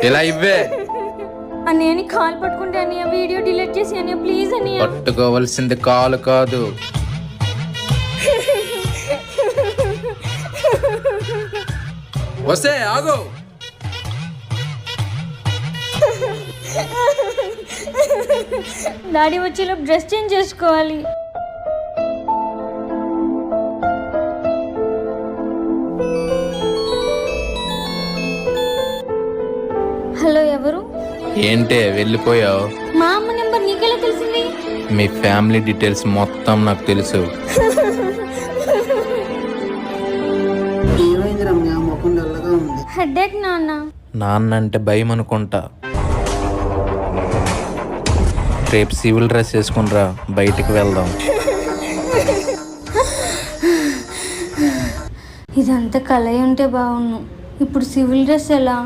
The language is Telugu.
ఇలా ఇవ్వే. అన్నయ్యని కాల్ పట్టుకుంటే అన్నయ్య వీడియో డిలీట్ చేసి అన్నయ్య ప్లీజ్ అన్నయ్య. పట్టుకోవలసింది కాలు కాదు. వస్తే ఆగు. డాడీ వచ్చేలోపు డ్రెస్ చేంజ్ చేసుకోవాలి. హలో, ఎవరు? ఏంటే వెళ్ళిపోయావు? మా అమ్మ నెంబర్ నీకెలా తెలిసింది? మీ ఫ్యామిలీ డీటెయిల్స్ మొత్తం నాకు తెలుసు. ఏమైంది రమ్య, ముఖం డల్గా ఉంది. హెడేక్ నాన్న. నాన్న అంటే భయం అనుకుంటా. రేపు సివిల్ డ్రెస్ వేసుకునిరా, బయటికి వెళ్దాం. ఇదంతా కలయి ఉంటే బాగుండు. ఇప్పుడు సివిల్ డ్రెస్ ఎలా?